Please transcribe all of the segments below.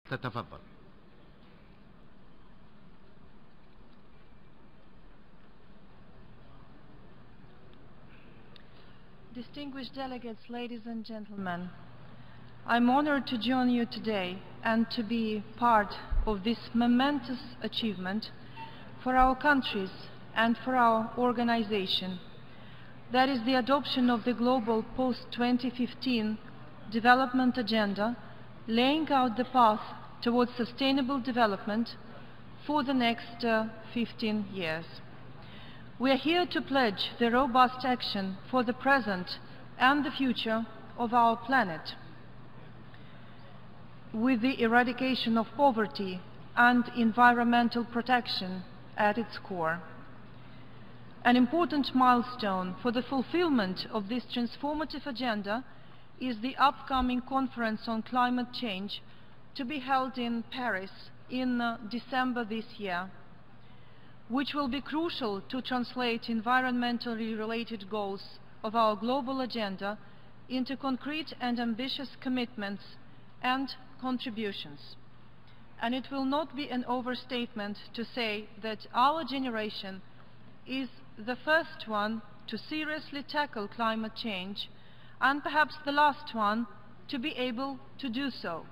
تتفضل. Distinguished delegates, ladies and gentlemen, I'm honored to join you today and to be part of this momentous achievement for our countries and for our organization. That is the adoption of the global post-2015 development agenda, laying out the path towards sustainable development for the next 15 years. We are here to pledge the robust action for the present and the future of our planet, with the eradication of poverty and environmental protection at its core. An important milestone for the fulfillment of this transformative agenda is the upcoming conference on climate change to be held in Paris in December this year, which will be crucial to translate environmentally related goals of our global agenda into concrete and ambitious commitments and contributions. And it will not be an overstatement to say that our generation is the first one to seriously tackle climate change, and perhaps the last one to be able to do so.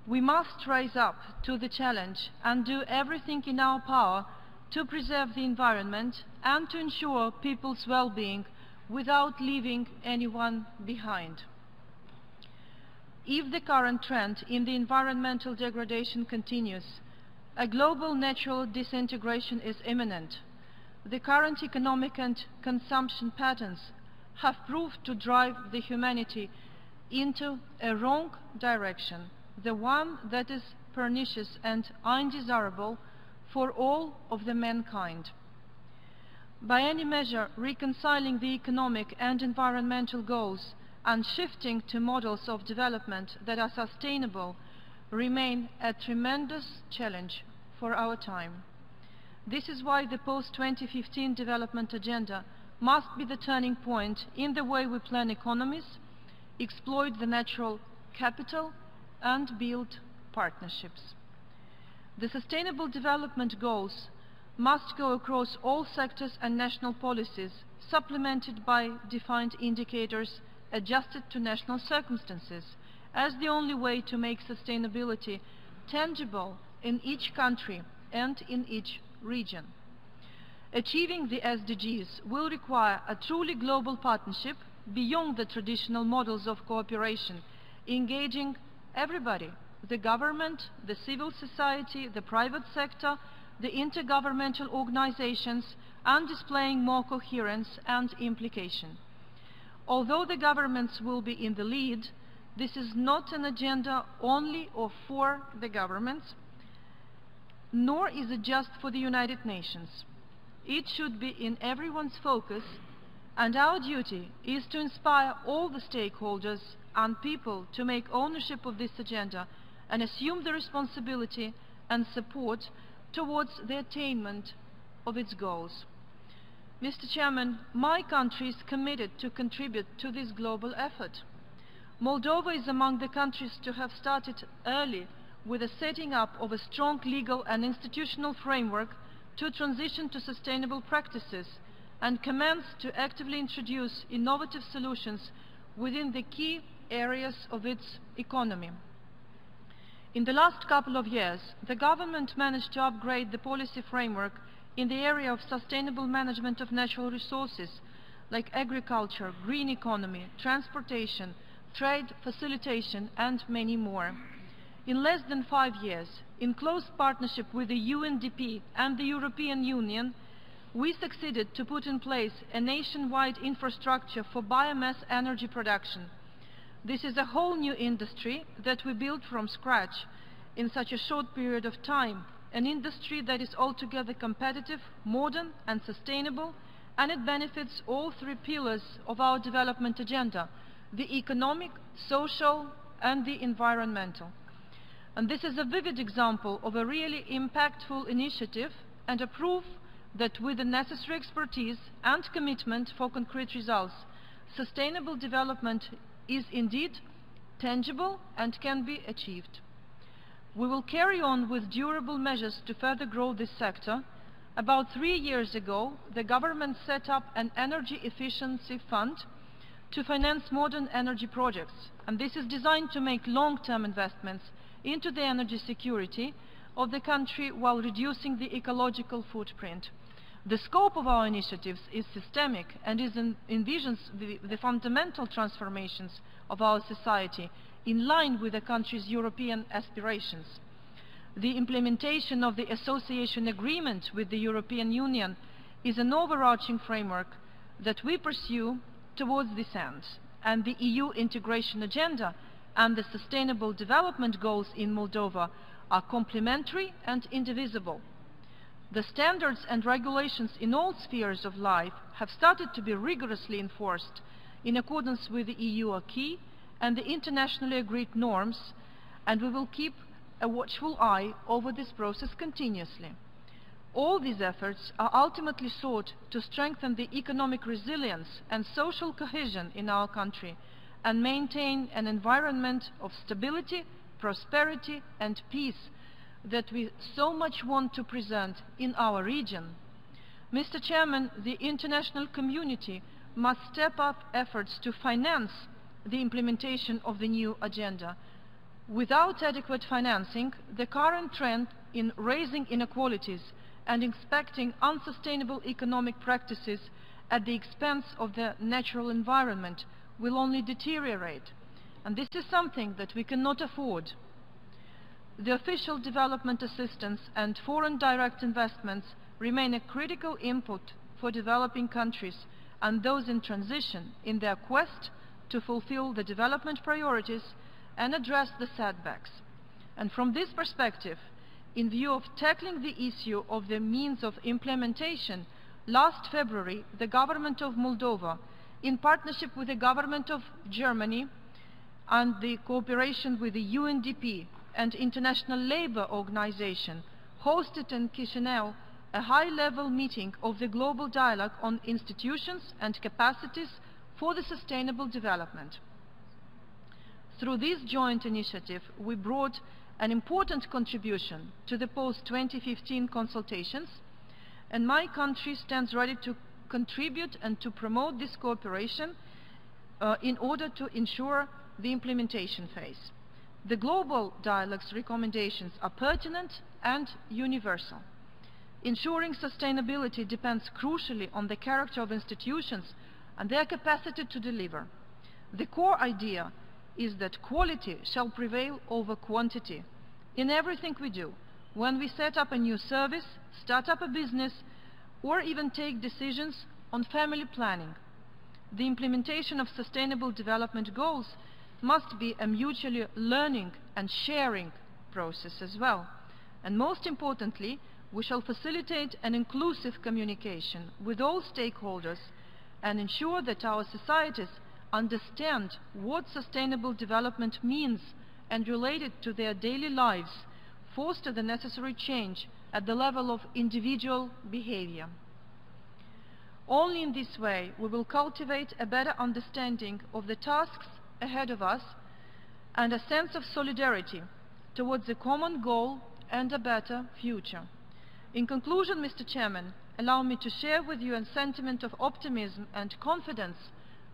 We must rise up to the challenge and do everything in our power to preserve the environment and to ensure people's well-being without leaving anyone behind. If the current trend in the environmental degradation continues, a global natural disintegration is imminent. The current economic and consumption patterns have proved to drive the humanity into a wrong direction, the one that is pernicious and undesirable for all of the mankind. By any measure, reconciling the economic and environmental goals and shifting to models of development that are sustainable remain a tremendous challenge for our time. This is why the post-2015 development agenda must be the turning point in the way we plan economies, exploit the natural capital, and build partnerships. The Sustainable Development Goals must go across all sectors and national policies, supplemented by defined indicators adjusted to national circumstances, as the only way to make sustainability tangible in each country and in each region. Achieving the SDGs will require a truly global partnership beyond the traditional models of cooperation, engaging everybody: the government, the civil society, the private sector, the intergovernmental organizations, and displaying more coherence and implication. Although the governments will be in the lead, this is not an agenda only or for the governments, nor is it just for the United Nations. It should be in everyone's focus, and our duty is to inspire all the stakeholders and people to make ownership of this agenda and assume the responsibility and support towards the attainment of its goals. Mr. Chairman, my country is committed to contribute to this global effort. Moldova is among the countries to have started early with the setting up of a strong legal and institutional framework to transition to sustainable practices and commence to actively introduce innovative solutions within the key areas of its economy. In the last couple of years, the government managed to upgrade the policy framework in the area of sustainable management of natural resources like agriculture, green economy, transportation, trade facilitation, and many more. In less than 5 years, in close partnership with the UNDP and the European Union, we succeeded to put in place a nationwide infrastructure for biomass energy production. This is a whole new industry that we built from scratch in such a short period of time, an industry that is altogether competitive, modern, and sustainable, and it benefits all 3 pillars of our development agenda: the economic, social, and the environmental. And this is a vivid example of a really impactful initiative and a proof that with the necessary expertise and commitment for concrete results, sustainable development is indeed tangible and can be achieved. We will carry on with durable measures to further grow this sector. About 3 years ago, the government set up an energy efficiency fund to finance modern energy projects, and this is designed to make long-term investments into the energy security of the country while reducing the ecological footprint. The scope of our initiatives is systemic and envisions the fundamental transformations of our society in line with the country's European aspirations. The implementation of the association agreement with the European Union is an overarching framework that we pursue towards this end, and the EU integration agenda and the sustainable development goals in Moldova are complementary and indivisible. The standards and regulations in all spheres of life have started to be rigorously enforced in accordance with the EU acquis and the internationally agreed norms, and we will keep a watchful eye over this process continuously. All these efforts are ultimately sought to strengthen the economic resilience and social cohesion in our country and maintain an environment of stability, prosperity and peace that we so much want to present in our region. Mr. Chairman, the international community must step up efforts to finance the implementation of the new agenda. Without adequate financing, the current trend in raising inequalities and expecting unsustainable economic practices at the expense of the natural environment will only deteriorate, and this is something that we cannot afford. The official development assistance and foreign direct investments remain a critical input for developing countries and those in transition in their quest to fulfill the development priorities and address the setbacks. And from this perspective, in view of tackling the issue of the means of implementation, last February the government of Moldova, in partnership with the government of Germany and the cooperation with the UNDP and International Labour Organization, hosted in Chisinau a high-level meeting of the Global Dialogue on Institutions and Capacities for the Sustainable Development. Through this joint initiative, we brought an important contribution to the post-2015 consultations, and my country stands ready to contribute and to promote this cooperation in order to ensure the implementation phase. The Global Dialogue's recommendations are pertinent and universal. Ensuring sustainability depends crucially on the character of institutions and their capacity to deliver. The core idea is that quality shall prevail over quantity in everything we do, when we set up a new service, start up a business, or even take decisions on family planning. The implementation of sustainable development goals must be a mutually learning and sharing process as well. And most importantly, we shall facilitate an inclusive communication with all stakeholders and ensure that our societies understand what sustainable development means and relate it to their daily lives, foster the necessary change at the level of individual behavior. Only in this way we will cultivate a better understanding of the tasks ahead of us and a sense of solidarity towards a common goal and a better future. In conclusion, Mr. Chairman, allow me to share with you a sentiment of optimism and confidence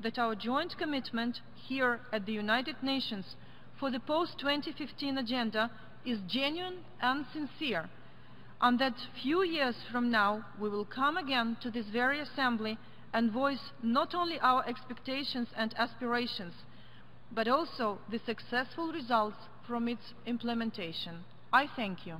that our joint commitment here at the United Nations for the post-2015 agenda is genuine and sincere, and that few years from now we will come again to this very assembly and voice not only our expectations and aspirations, but also the successful results from its implementation. I thank you.